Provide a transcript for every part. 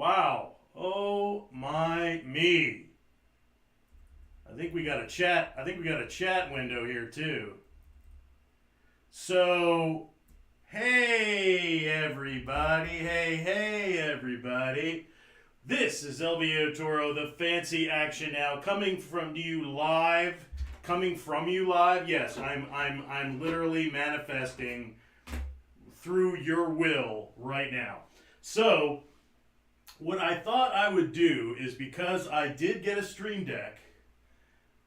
Wow. Oh my me. I think we got a chat. I think we got a chat window here too. So, hey everybody. Hey everybody. This is LVO Toro, the Fancy Action Now, coming from you live. Coming from you live. Yes, I'm literally manifesting through your will right now. So, what I thought I would do is, because I did get a Stream Deck.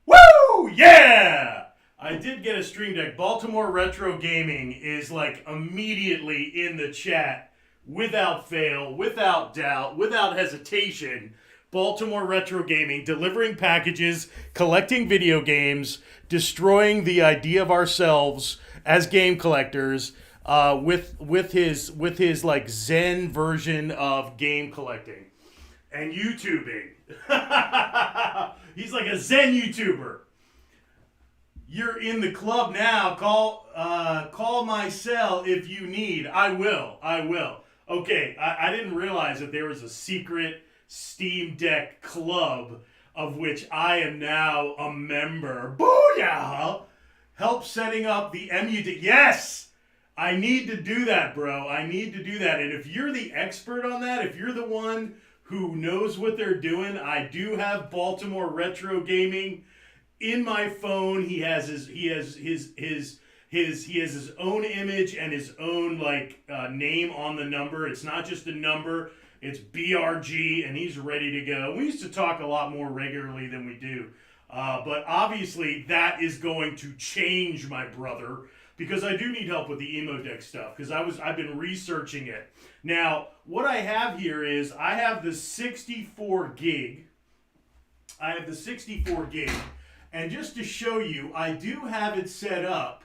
Woo! Yeah! I did get a Stream Deck. Baltimore Retro Gaming is like immediately in the chat, without fail, without doubt, without hesitation. Baltimore Retro Gaming, delivering packages, collecting video games, destroying the idea of ourselves as game collectors, with his like Zen version of game collecting and YouTubing. He's like a Zen YouTuber. You're in the club now. Call my cell if you need. I will. Okay, I didn't realize that there was a secret Steam Deck club of which I am now a member. Booyah! Help setting up the MUD. Yes! I need to do that, bro. I need to do that. And if you're the expert on that, if you're the one who knows what they're doing, I do have Baltimore Retro Gaming in my phone. He has his own image and his own name on the number. It's not just a number. It's BRG, and he's ready to go. We used to talk a lot more regularly than we do. But obviously that is going to change, my brother, because I do need help with the Emo Deck stuff, because I've been researching it. Now, what I have here is I have the 64 gig. And just to show you, I do have it set up.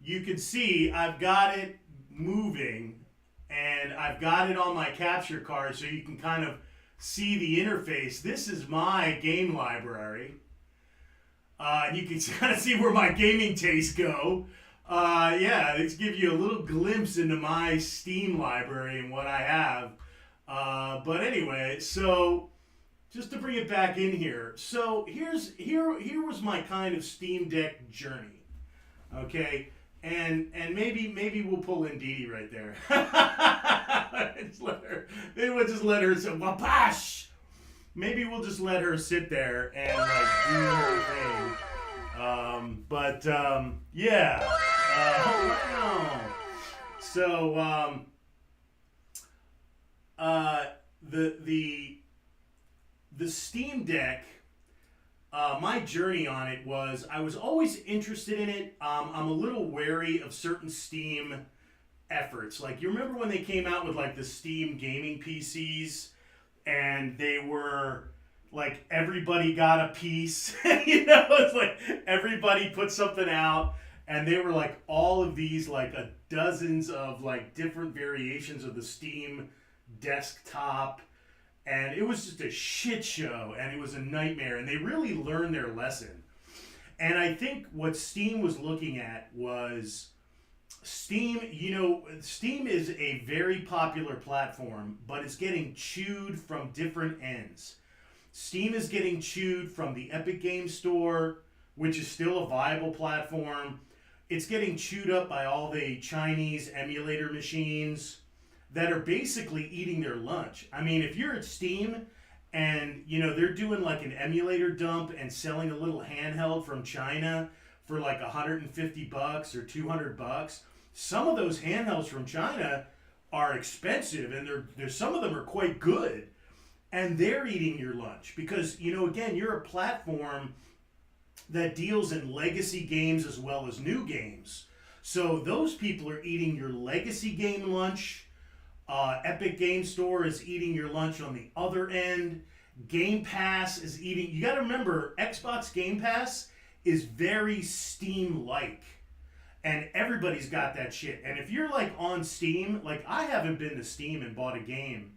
You can see I've got it moving, and I've got it on my capture card, so you can kind of see the interface. This is my game library. And you can kind of see where my gaming tastes go. Let's give you a little glimpse into my Steam library and what I have. But anyway, so just to bring it back in here. So here was my kind of Steam Deck journey. Okay? And maybe we'll pull in Dee Dee right there. Maybe we'll just let her say wapash. Maybe we'll just let her sit there and do her thing. Yeah. Oh wow. So the Steam Deck. My journey on it was, I was always interested in it. I'm a little wary of certain Steam efforts. Like, you remember when they came out with like the Steam gaming PCs, and they were like, everybody got a piece. It's like everybody put something out, and they were like all of these like dozens of like different variations of the Steam desktop. And it was just a shit show, and it was a nightmare, and they really learned their lesson. And I think what Steam was looking at was Steam is a very popular platform, but it's getting chewed from different ends. Steam is getting chewed from the Epic Games Store, which is still a viable platform. It's getting chewed up by all the Chinese emulator machines that are basically eating their lunch. I mean, if you're at Steam and, they're doing like an emulator dump and selling a little handheld from China for like $150 or $200, some of those handhelds from China are expensive, and there's some of them are quite good, and they're eating your lunch because, again, you're a platform that deals in legacy games as well as new games. So those people are eating your legacy game lunch. Epic Game Store is eating your lunch on the other end. Game Pass is eating. You got to remember, Xbox Game Pass is very Steam-like, and everybody's got that shit. And if you're like on Steam, like I haven't been to Steam and bought a game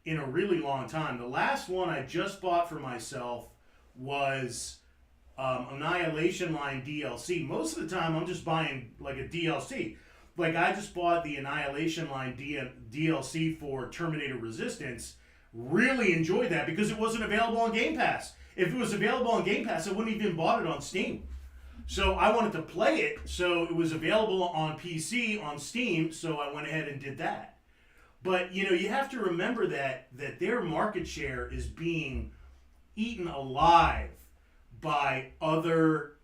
in a really long time. The last one I just bought for myself was Annihilation Line DLC. Most of the time, I'm just buying like a DLC. Like, I just bought the Annihilation Line DLC for Terminator Resistance, really enjoyed that because it wasn't available on Game Pass. If it was available on Game Pass, I wouldn't even bought it on Steam. So I wanted to play it, so it was available on PC, on Steam, so I went ahead and did that. But, you have to remember that their market share is being eaten alive by other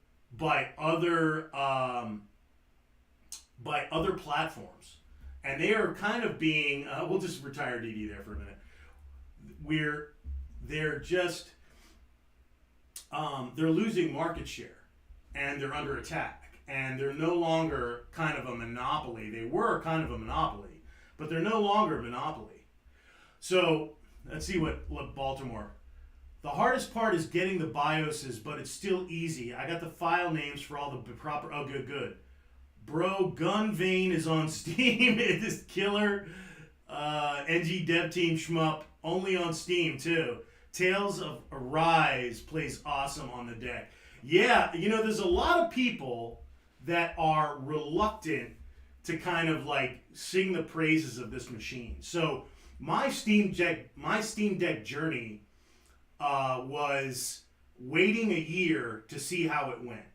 platforms. And they are kind of being, we'll just retire DD there for a minute. They're just, they're losing market share and they're under attack. And they're no longer kind of a monopoly. They were kind of a monopoly, but they're no longer a monopoly. So let's see what Baltimore. The hardest part is getting the BIOSes, but it's still easy. I got the file names for all the proper, oh good. Bro, Gun Vein is on Steam. It is killer. NG Dev Team Shmup, only on Steam too. Tales of Arise plays awesome on the deck. Yeah, there's a lot of people that are reluctant to kind of like sing the praises of this machine. So my Steam Deck journey was waiting a year to see how it went.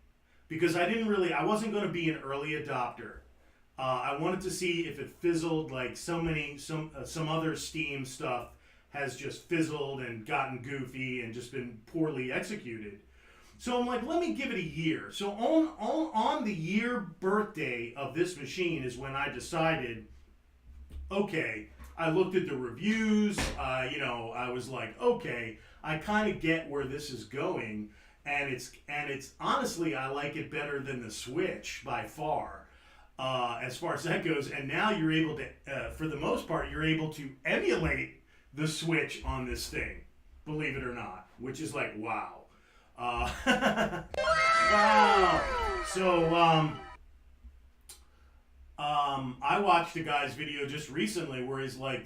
Because I wasn't going to be an early adopter. I wanted to see if it fizzled like some other Steam stuff has just fizzled and gotten goofy and just been poorly executed. So I'm like, let me give it a year. So on the year birthday of this machine is when I decided, okay, I looked at the reviews, I was like, okay, I kind of get where this is going. And it's honestly, I like it better than the Switch by far as that goes. And now you're able to, for the most part, you're able to emulate the Switch on this thing, believe it or not, which is like, wow. Wow. So, I watched a guy's video just recently where he's like,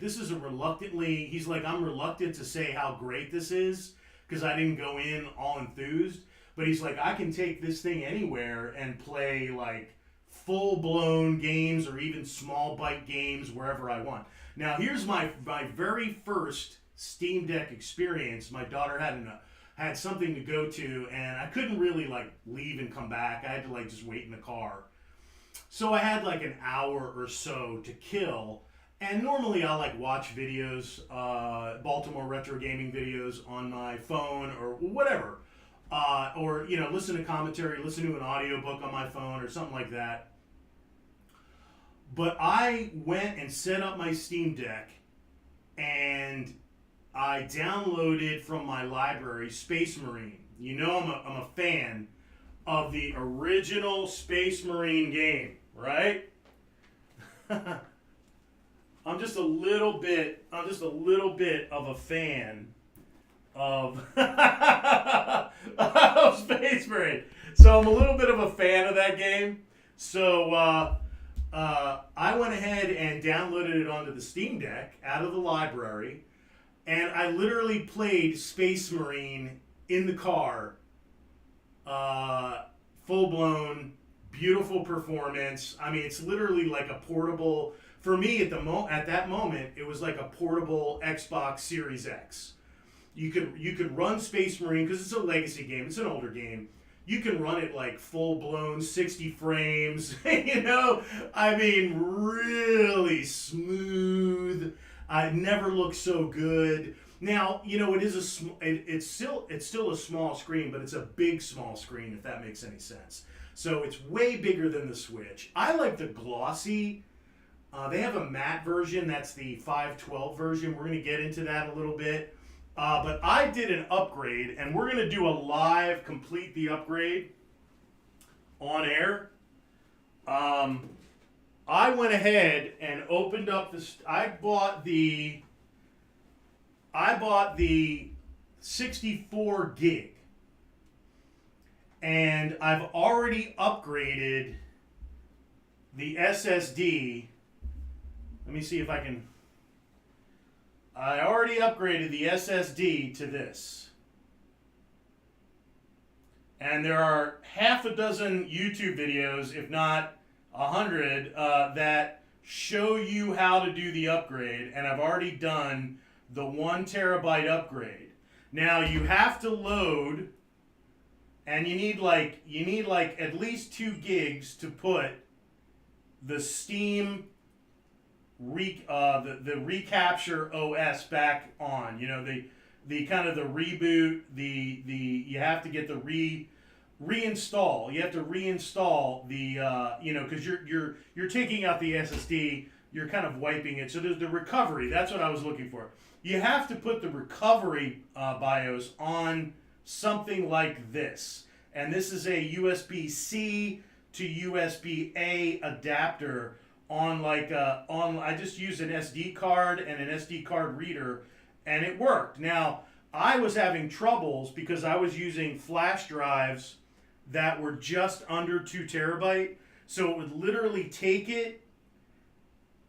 I'm reluctant to say how great this is, because I didn't go in all enthused, but he's like, I can take this thing anywhere and play like full-blown games or even small bite games wherever I want. Now here's my very first Steam Deck experience. My daughter had something to go to, and I couldn't really like leave and come back. I had to like just wait in the car. So I had like an hour or so to kill. And normally I'll like watch videos, Baltimore retro gaming videos on my phone or whatever. Or, listen to commentary, listen to an audiobook on my phone or something like that. But I went and set up my Steam Deck and I downloaded from my library Space Marine. I'm a fan of the original Space Marine game, right? I'm just a little bit of a fan of, of Space Marine. So I'm a little bit of a fan of that game. So I went ahead and downloaded it onto the Steam Deck out of the library, and I literally played Space Marine in the car, full-blown, beautiful performance. I mean, it's literally like a portable. For me, at that moment, it was like a portable Xbox Series X. You could run Space Marine because it's a legacy game. It's an older game. You can run it like full-blown 60 frames. I mean, really smooth. It never looked so good. Now, it is it's still a small screen, but it's a big small screen, if that makes any sense. So it's way bigger than the Switch. I like the glossy. They have a matte version. That's the 512 version. We're going to get into that a little bit. But I did an upgrade, and we're going to do a live complete the upgrade on air. I went ahead and opened up this. I bought the 64 gig, and I've already upgraded the SSD. Let me see if I can. I already upgraded the SSD to this. And there are half a dozen YouTube videos, if not 100, that show you how to do the upgrade. And I've already done the 1 terabyte upgrade. Now you have to load, and you need like at least 2 gigs to put the Steam the recapture OS back on. You know, the kind of the reboot, the you have to get the reinstall. You have to reinstall the you know, because you're taking out the SSD, you're kind of wiping it. So there's the recovery. That's what I was looking for. You have to put the recovery BIOS on something like this, and this is a USB-C to USB-A adapter on I just used an SD card and an SD card reader, and it worked. Now, I was having troubles because I was using flash drives that were just under 2 terabyte, so it would literally take it,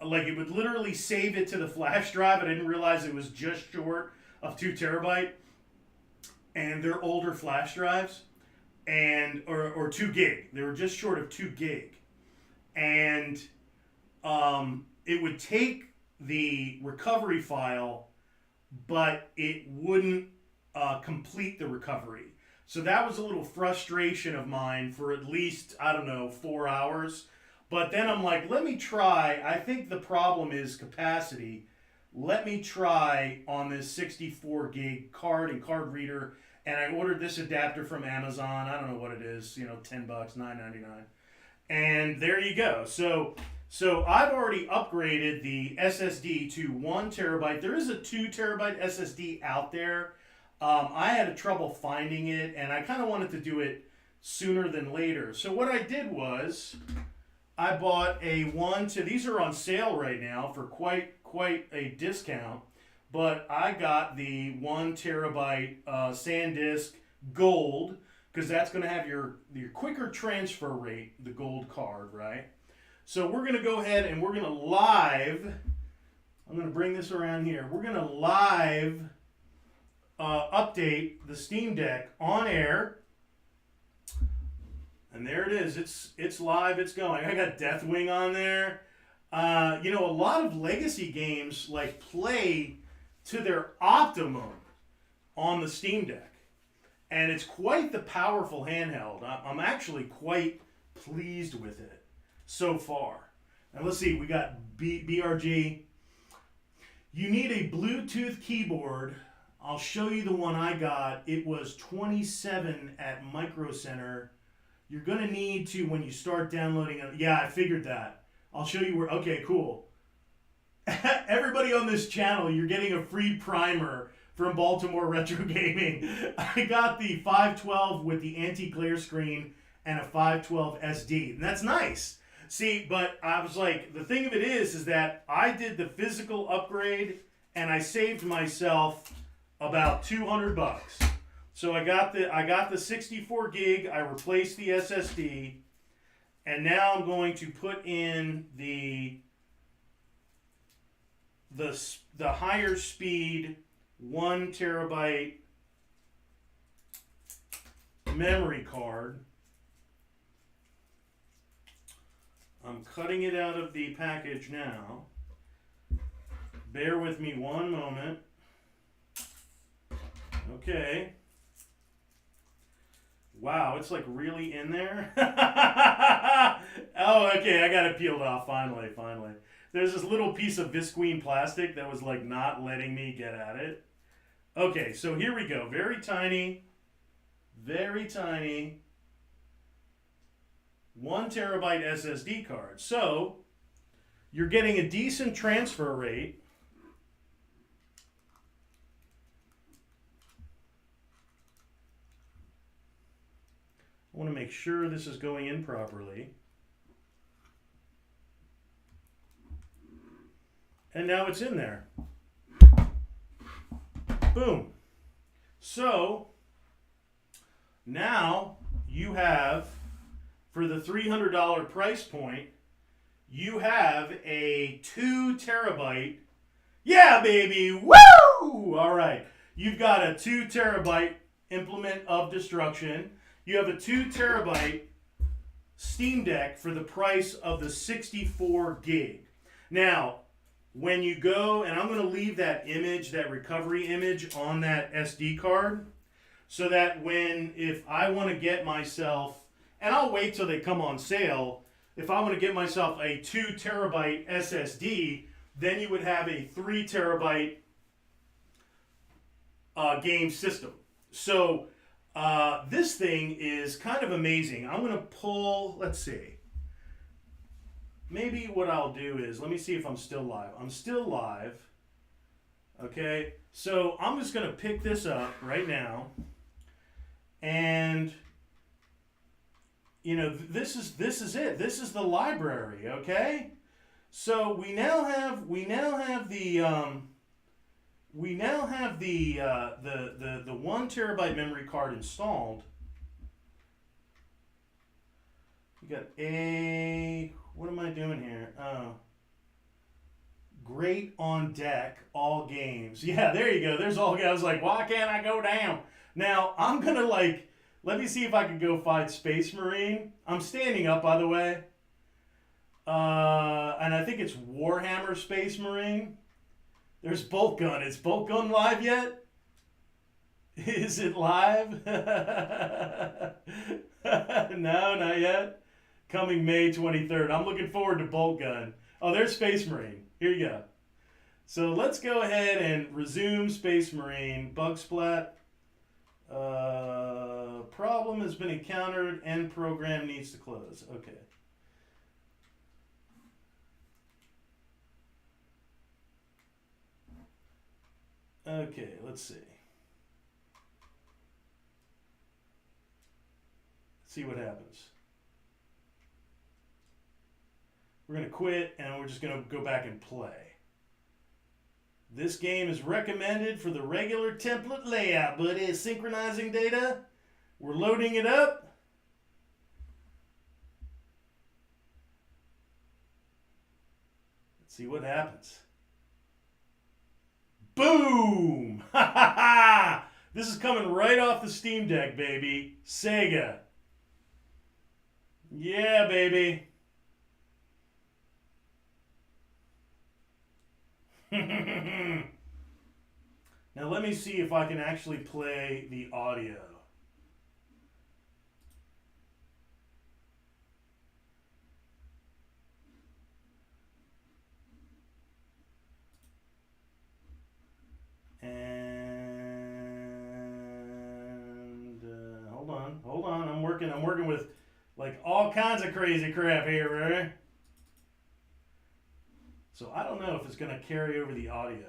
like it would literally save it to the flash drive. I didn't realize it was just short of 2 terabyte, and they're older flash drives, and or 2 gig. They were just short of 2 gig, and it would take the recovery file, but it wouldn't complete the recovery. So that was a little frustration of mine for at least, I don't know, 4 hours. But then I'm like, let me try. I think the problem is capacity. Let me try on this 64 gig card and card reader. And I ordered this adapter from Amazon. I don't know what it is, you know, $10, $9.99. And there you go. So I've already upgraded the SSD to 1 terabyte. There is a 2 terabyte SSD out there. I had trouble finding it, and I kind of wanted to do it sooner than later. So what I did was I bought a these are on sale right now for quite a discount, but I got the 1 terabyte SanDisk Gold, because that's going to have your quicker transfer rate, the Gold card, right? So we're going to go ahead and we're going to live, I'm going to bring this around here, we're going to live update the Steam Deck on air. And there it is. It's live. It's going. I got Deathwing on there. You know, a lot of legacy games like play to their optimum on the Steam Deck, and it's quite the powerful handheld. I'm actually quite pleased with it so far. Now let's see. We got BRG. You need a Bluetooth keyboard. I'll show you the one I got. It was $27 at Micro Center. You're going to need to, when you start downloading it. Yeah, I figured that. I'll show you where. Okay, cool. Everybody on this channel, you're getting a free primer from Baltimore Retro Gaming. I got the 512 with the anti-glare screen and a 512 SD. And that's nice. See, but I was like, the thing of it is that I did the physical upgrade and I saved myself about $200. So I got the 64 gig, I replaced the SSD, and now I'm going to put in the higher speed 1 terabyte memory card. I'm cutting it out of the package now. Bear with me one moment. Okay. Wow, it's like really in there. Oh, okay, I got it peeled off finally. There's this little piece of visqueen plastic that was like not letting me get at it. Okay, so here we go. Very tiny. 1 terabyte SSD card. So you're getting a decent transfer rate. I want to make sure this is going in properly. And now it's in there. Boom. So now you have, for the $300 price point, you have a 2 terabyte. Yeah, baby. Woo! All right. You've got a 2 terabyte implement of destruction. You have a 2 terabyte Steam Deck for the price of the 64 gig. Now, when you go, and I'm going to leave that image, that recovery image on that SD card, so that if I want to get myself, and I'll wait till they come on sale, if I want to get myself a 2 terabyte SSD, then you would have a 3 terabyte game system. So this thing is kind of amazing. I'm going to pull, let's see. Maybe what I'll do is, let me see if I'm still live. I'm still live. Okay, so I'm just going to pick this up right now. And, you know, this is it. This is the library, okay? So we now have the 1 terabyte memory card installed. We got what am I doing here? Oh. Great on deck, all games. Yeah, there you go. There's all games. I was like, why can't I go down? Now, I'm going to let me see if I can go find Space Marine. I'm standing up, by the way. And I think it's Warhammer Space Marine. There's Bolt Gun. Is Bolt Gun live yet? Is it live? No, not yet. Coming May 23rd. I'm looking forward to Bolt Gun. Oh, there's Space Marine. Here you go. So let's go ahead and resume Space Marine. Bug splat. Problem has been encountered. End program needs to close. Okay. Okay, let's see. See what happens. We're going to quit and we're just going to go back and play. This game is recommended for the regular template layout, but it's synchronizing data. We're loading it up. Let's see what happens. Boom! Ha ha ha! This is coming right off the Steam Deck, baby. Sega. Yeah, baby. Now let me see if I can actually play the audio. And hold on. I'm working with like all kinds of crazy crap here, right? So I don't know if it's going to carry over the audio.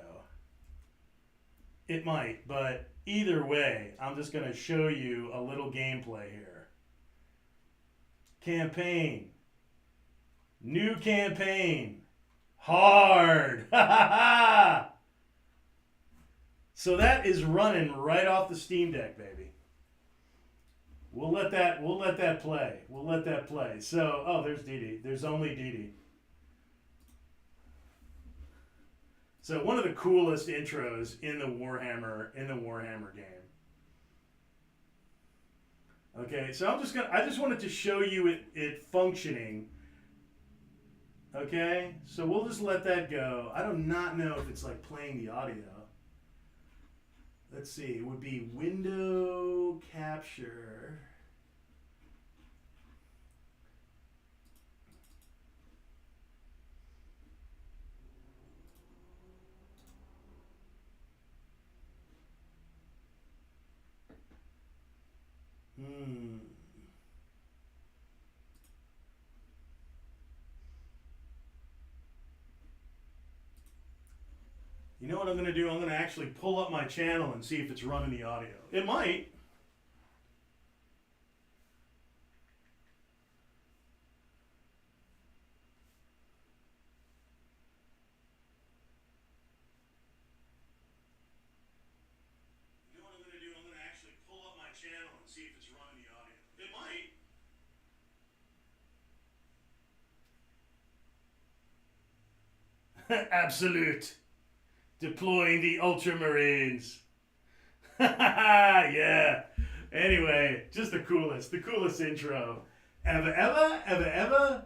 It might, but either way, I'm just going to show you a little gameplay here. Campaign. New campaign. Hard. Ha ha ha! So that is running right off the Steam Deck, baby. We'll let that play. We'll let that play. So, oh, there's Dee. There's only Dee. So one of the coolest intros in the Warhammer game. Okay, so I just wanted to show you it functioning. Okay, so we'll just let that go. I do not know if it's like playing the audio. Let's see, it would be window capture. You know what I'm going to do? I'm going to actually pull up my channel and see if it's running the audio. It might. You know what I'm going to do? I'm going to actually pull up my channel and see if it's running the audio. It might. Absolute. Deploying the Ultramarines. Yeah. Anyway, just the coolest intro ever.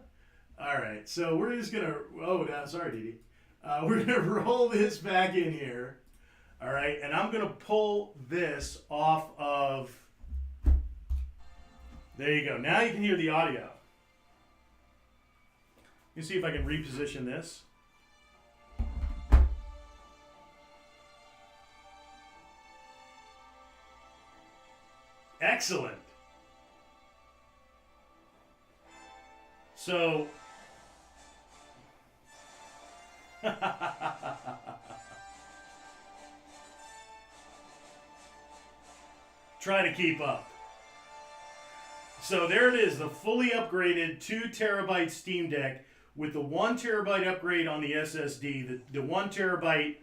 All right, so we're just gonna. Oh, no, sorry, Dee. We're going to roll this back in here. All right, and I'm going to pull this off of... There you go. Now you can hear the audio. Let me see if I can reposition this. Excellent. So... Try to keep up. So there it is, the fully upgraded 2 terabyte Steam Deck with the 1 terabyte upgrade on the SSD, the 1 terabyte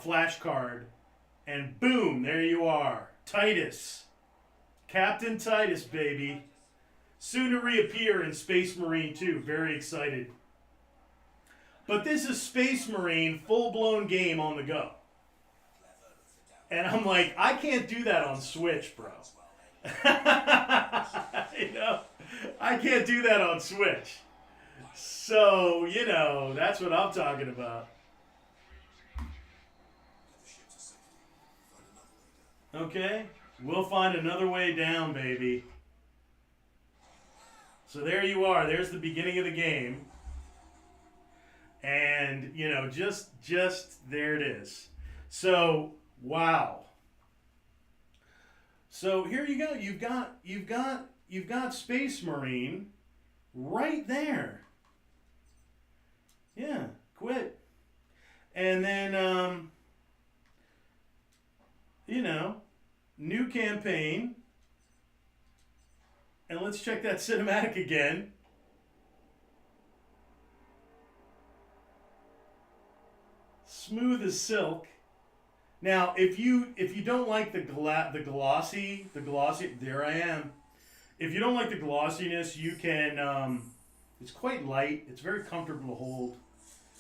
flash card, and boom, there you are. Titus. Captain Titus, baby. Soon to reappear in Space Marine 2. Very excited. But this is Space Marine, full-blown game on the go. And I'm like, I can't do that on Switch, bro. You know, I can't do that on Switch. So, you know, that's what I'm talking about. Okay, we'll find another way down, baby. So there you are. There's the beginning of the game. And, you know, just there it is. So, wow. So here you go. You've got Space Marine right there. Yeah, quit. And then you know, new campaign. And let's check that cinematic again. Smooth as silk. Now, if you don't like the glossy, there I am. If you don't like the glossiness, you can. It's quite light. It's very comfortable to hold.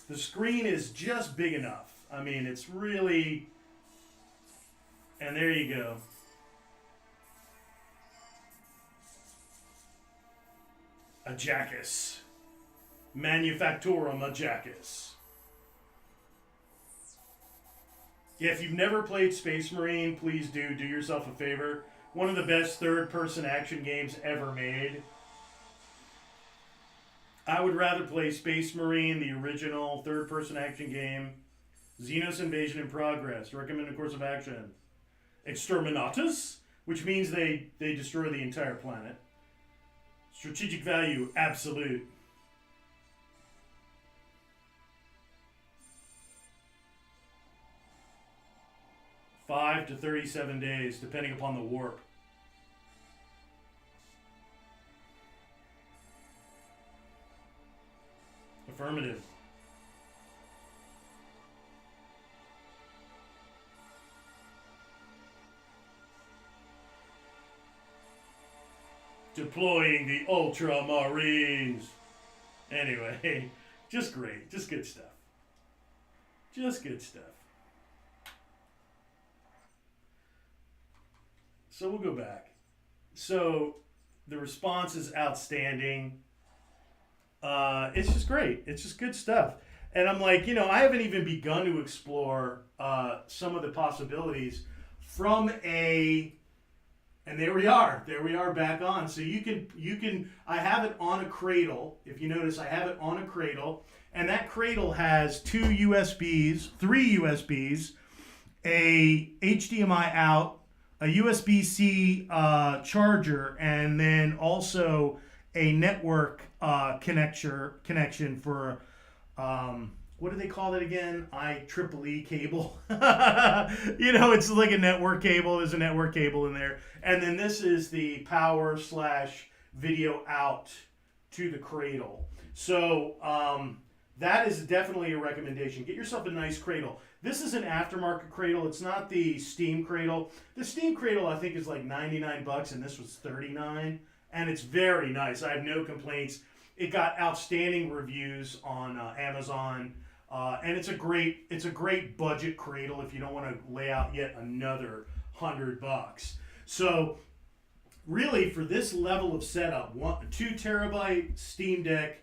The screen is just big enough. I mean, it's really. And there you go. Ajakis. Manufactorum Ajakis. Yeah, if you've never played Space Marine, please do yourself a favor. One of the best third-person action games ever made. I would rather play Space Marine, the original third-person action game. Xenos Invasion in Progress. Recommended course of action. Exterminatus, which means they destroy the entire planet. Strategic value, absolute. $5 to 37 days, depending upon the warp. Affirmative. Deploying the Ultramarines. Anyway, just great. Just good stuff. Just good stuff. So we'll go back. So the response is outstanding. It's just great. It's just good stuff. And I'm like, you know, I haven't even begun to explore some of the possibilities from a... And there we are. There we are back on. So you can, I have it on a cradle. If you notice, I have it on a cradle. And that cradle has 2 USBs, 3 USBs, a HDMI out, a USB-C charger, and then also a network connection for, what do they call it again? IEEE cable. You know, it's like a network cable. There's a network cable in there. And then this is the power / video out to the cradle. So that is definitely a recommendation. Get yourself a nice cradle. This is an aftermarket cradle. It's not the Steam cradle. The Steam cradle, I think, is like $99, and this was $39. And it's very nice. I have no complaints. It got outstanding reviews on Amazon. And it's a great budget cradle if you don't want to lay out yet another $100. So really, for this level of setup, 2 terabyte Steam Deck,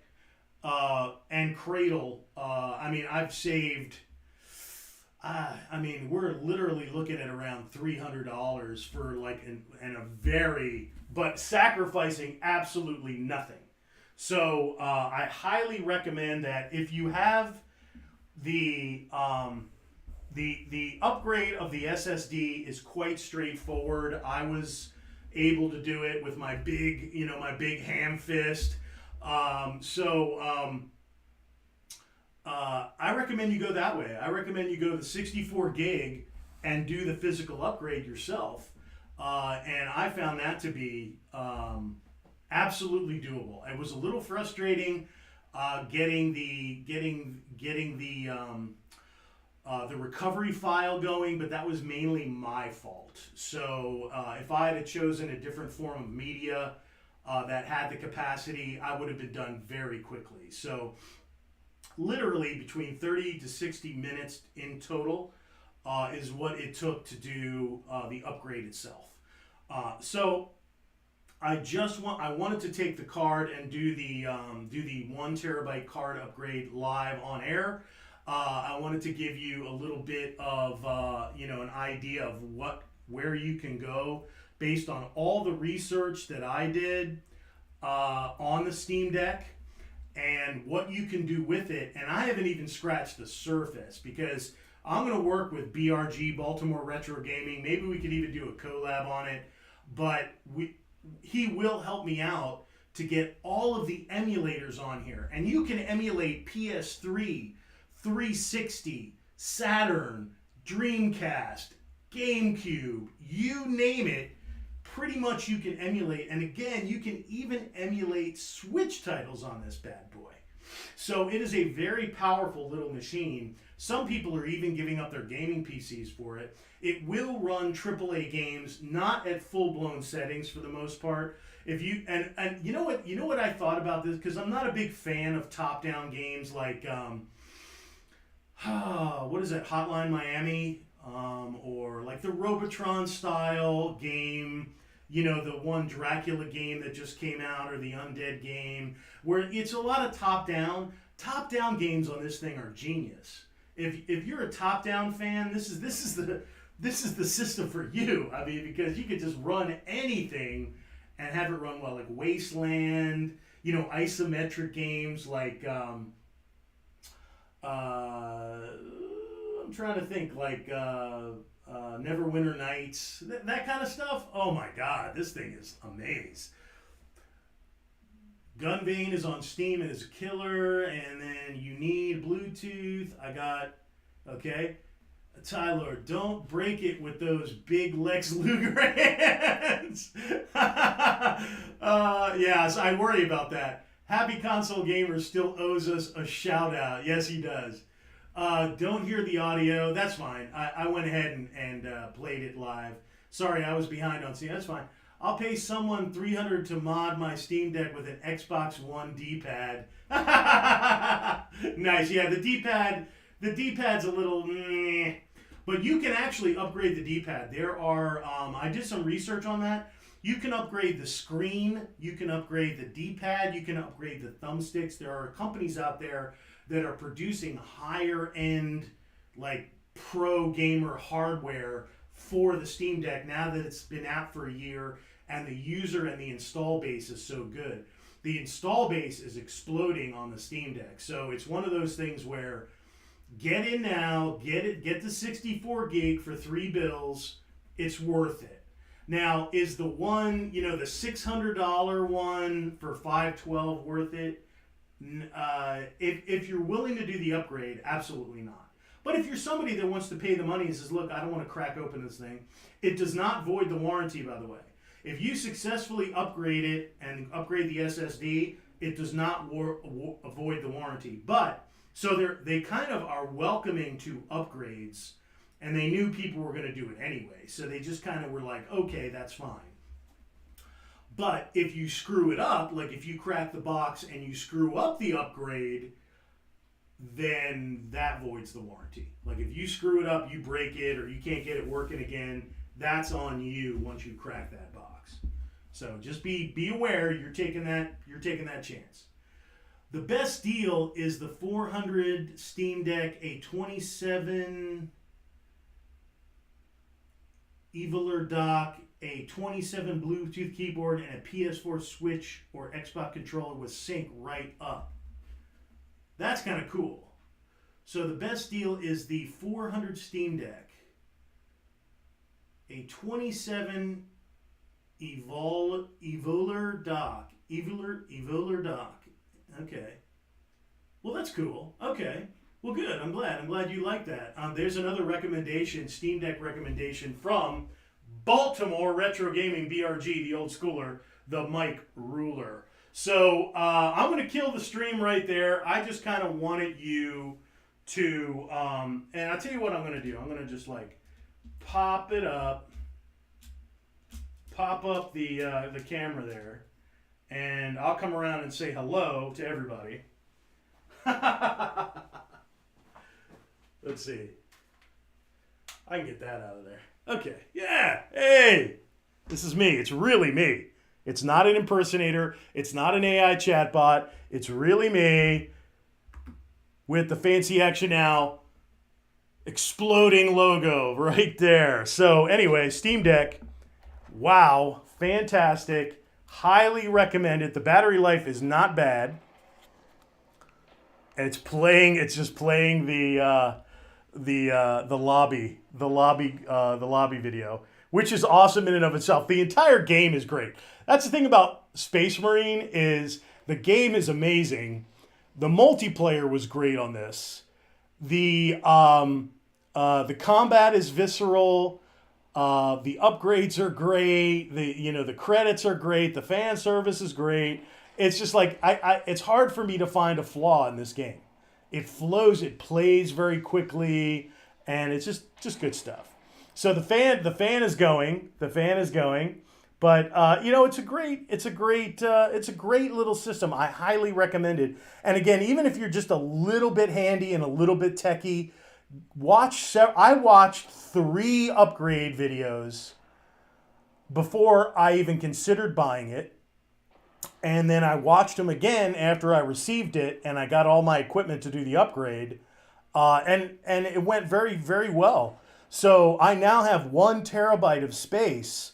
and Cradle. I mean, I've saved. I mean, we're literally looking at around $300 for like and a very, but sacrificing absolutely nothing. So I highly recommend that if you have the the upgrade of the SSD is quite straightforward. I was able to do it with my big, my big ham fist. I recommend you go that way. I recommend you go the 64 gig and do the physical upgrade yourself. And I found that to be absolutely doable. It was a little frustrating getting the recovery file going, but that was mainly my fault. So if I had chosen a different form of media that had the capacity, I would have been done very quickly. So literally between 30 to 60 minutes in total is what it took to do the upgrade itself. So I wanted to take the card and do the 1 terabyte card upgrade live on air. I wanted to give you a little bit of an idea of where you can go based on all the research that I did on the Steam Deck and what you can do with it. And I haven't even scratched the surface because I'm going to work with BRG, Baltimore Retro Gaming. Maybe we could even do a collab on it. But he will help me out to get all of the emulators on here. And you can emulate PS3, 360, Saturn, Dreamcast, GameCube, you name it. Pretty much you can emulate. And again, you can even emulate Switch titles on this bad boy. So it is a very powerful little machine. Some people are even giving up their gaming PCs for it. It will run AAA games, not at full-blown settings for the most part. If you and you know what I thought about this, because I'm not a big fan of top-down games like what is it, Hotline Miami, or like the Robotron style game. The one Dracula game that just came out, or the Undead game, where it's a lot of top-down. Top-down games on this thing are genius. If you're a top-down fan, this is the system for you. I mean, because you could just run anything and have it run well, like Wasteland, isometric games like I'm trying to think, like Neverwinter Nights, that kind of stuff. Oh my God, this thing is amazing. Gunbane is on Steam and is a killer, and then you need Bluetooth. Okay. Tyler, don't break it with those big Lex Luger hands. So I worry about that. Happy Console Gamer still owes us a shout out. Yes, he does. Don't hear the audio. That's fine. I went ahead and played it live. Sorry, I was behind on Steam. That's fine. I'll pay someone $300 to mod my Steam Deck with an Xbox One D-pad. Nice. Yeah, the D-pad's a little meh. But you can actually upgrade the D-pad. There are, I did some research on that. You can upgrade the screen. You can upgrade the D-pad. You can upgrade the thumbsticks. There are companies out there that are producing higher end, like pro gamer hardware for the Steam Deck now that it's been out for a year and the user and the install base is so good. The install base is exploding on the Steam Deck. So it's one of those things where get in now, get the 64 gig for $3. It's worth it. Now, is the one, the $600 one for $512 worth it? If you're willing to do the upgrade, absolutely not. But if you're somebody that wants to pay the money and says, look, I don't want to crack open this thing, it does not void the warranty, by the way. If you successfully upgrade it and upgrade the SSD, it does not void the warranty. But, so they kind of are welcoming to upgrades, and they knew people were going to do it anyway. So they just kind of were like, okay, that's fine. But if you screw it up, like if you crack the box and you screw up the upgrade, then that voids the warranty. Like if you screw it up, you break it, or you can't get it working again, that's on you once you crack that box. So just be aware, you're taking that chance. The best deal is the 400 Steam Deck, a 27 Eviler dock, a 27 Bluetooth keyboard, and a PS4 Switch or Xbox controller with sync right up. That's kind of cool. So the best deal is the 400 Steam Deck, a 27 Eviler dock. Eviler dock. Okay. Well, that's cool. Okay. Well, good. I'm glad you like that. There's another recommendation, Steam Deck recommendation from Baltimore Retro Gaming BRG, the old schooler, the Mike Ruler. So I'm going to kill the stream right there. I just kind of wanted you to, and I'll tell you what I'm going to do. I'm going to just like pop it up, pop up the camera there, and I'll come around and say hello to everybody. Let's see. I can get that out of there. Okay. Yeah. Hey. This is me. It's really me. It's not an impersonator. It's not an AI chatbot. It's really me with the Fancy Action Now exploding logo right there. So anyway, Steam Deck. Wow. Fantastic. Highly recommended. The battery life is not bad. And it's just playing the lobby video, which is awesome in and of itself. The entire game is great. That's the thing about Space Marine is the game is amazing. The multiplayer was great on this. The combat is visceral. The upgrades are great. The credits are great. The fan service is great. It's just like it's hard for me to find a flaw in this game. It flows, it plays very quickly, and it's just good stuff. So the fan is going, but it's a great little system. I highly recommend it. And again, even if you're just a little bit handy and a little bit techie, I watched 3 upgrade videos before I even considered buying it. And then I watched them again after I received it and I got all my equipment to do the upgrade. And it went very, very well. So I now have 1 terabyte of space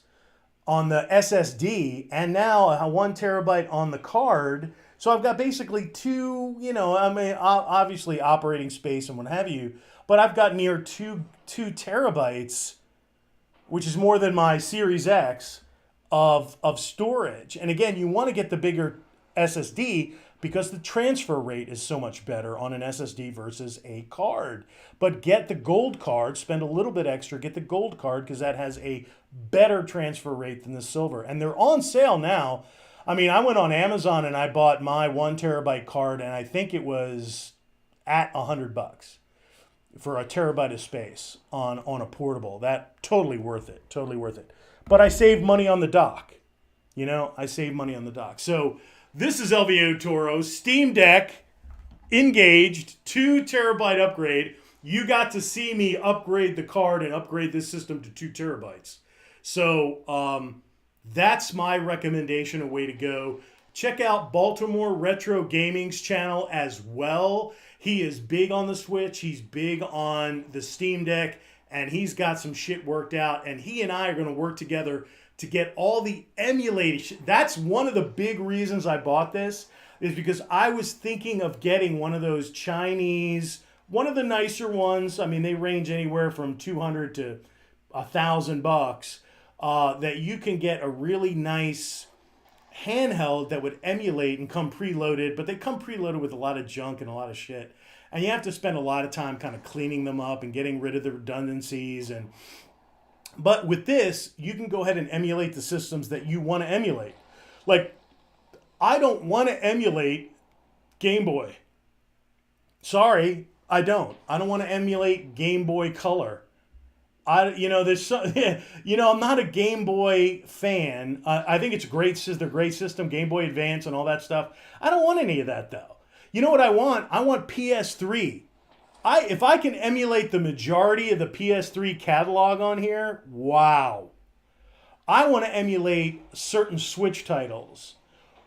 on the SSD and now 1 terabyte on the card. So I've got basically 2, obviously operating space and what have you, but I've got near 2 terabytes, which is more than my Series X of storage. And again, you want to get the bigger SSD because the transfer rate is so much better on an SSD versus a card. But get the gold card, spend a little bit extra, get the gold card because that has a better transfer rate than the silver. And they're on sale now. I mean, I went on Amazon and I bought my 1 terabyte card and I think it was at $100 for a terabyte of space on a portable. That totally worth it. Totally worth it. But I saved money on the dock. I saved money on the dock. So this is LVO Toro, Steam Deck, engaged, 2 terabyte upgrade. You got to see me upgrade the card and upgrade this system to 2 terabytes. So that's my recommendation, a way to go. Check out Baltimore Retro Gaming's channel as well. He is big on the Switch. He's big on the Steam Deck. And he's got some shit worked out. And he and I are going to work together to get all the emulation. That's one of the big reasons I bought this, is because I was thinking of getting one of those Chinese, one of the nicer ones. I mean, they range anywhere from $200 to $1,000. That you can get a really nice handheld that would emulate and come preloaded. But they come preloaded with a lot of junk and a lot of shit. And you have to spend a lot of time kind of cleaning them up and getting rid of the redundancies. But with this, you can go ahead and emulate the systems that you want to emulate. Like, I don't want to emulate Game Boy. Sorry, I don't. I don't want to emulate Game Boy Color. I'm not a Game Boy fan. I think it's great. They're a great system, Game Boy Advance and all that stuff. I don't want any of that, though. You know what I want? I want PS3. If I can emulate the majority of the PS3 catalog on here, wow. I want to emulate certain Switch titles.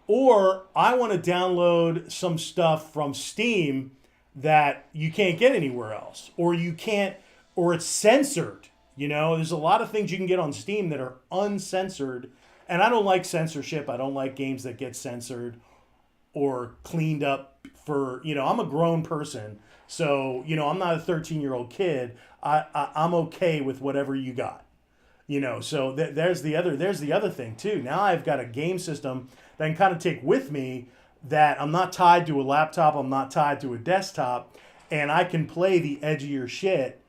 or I want to download some stuff from Steam that you can't get anywhere else, or you can't, or it's censored. You know, there's a lot of things you can get on Steam that are uncensored, and I don't like censorship. I don't like games that get censored or cleaned up for, I'm a grown person, so I'm not a 13-year-old kid. I'm okay with whatever you got. So there's the other thing too. Now I've got a game system that I can kind of take with me, that I'm not tied to a laptop, I'm not tied to a desktop, and I can play the edgier shit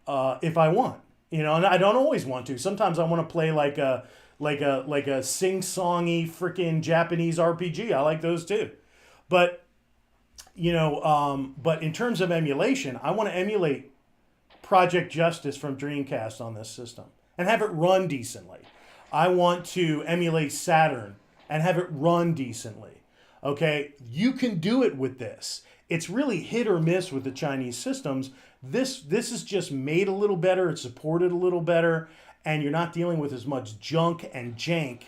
if I want. And I don't always want to. Sometimes I want to play like a sing-songy freaking Japanese RPG. I like those too. But but in terms of emulation, I want to emulate Project Justice from Dreamcast on this system and have it run decently. I want to emulate Saturn and have it run decently. Okay, you can do it with this. It's really hit or miss with the Chinese systems. This is just made a little better, it's supported a little better, and you're not dealing with as much junk and jank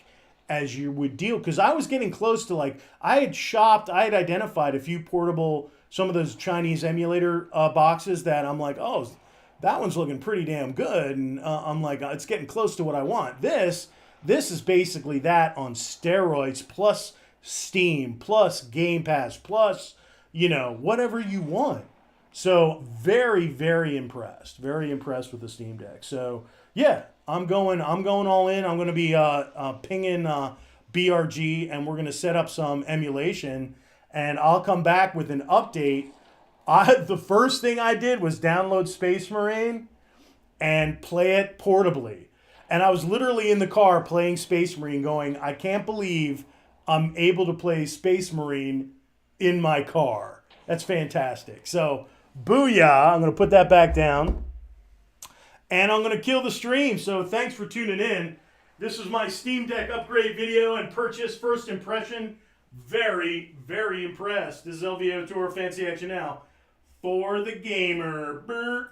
as you would deal. Because I was getting close to, like, I had identified a few portable, some of those Chinese emulator boxes that I'm like, oh, that one's looking pretty damn good, and I'm like, it's getting close to what I want. This is basically that on steroids, plus Steam, plus Game Pass, plus whatever you want. So very, very impressed with the Steam Deck. So yeah, I'm going all in. I'm going to be pinging BRG, and we're going to set up some emulation, and I'll come back with an update. The first thing I did was download Space Marine and play it portably. And I was literally in the car playing Space Marine going, I can't believe I'm able to play Space Marine in my car. That's fantastic. So, booyah. I'm going to put that back down. And I'm going to kill the stream. So, thanks for tuning in. This was my Steam Deck upgrade video and purchase first impression. Very, very impressed. This is LVO Tour Fancy Action Now for the gamer. Brr.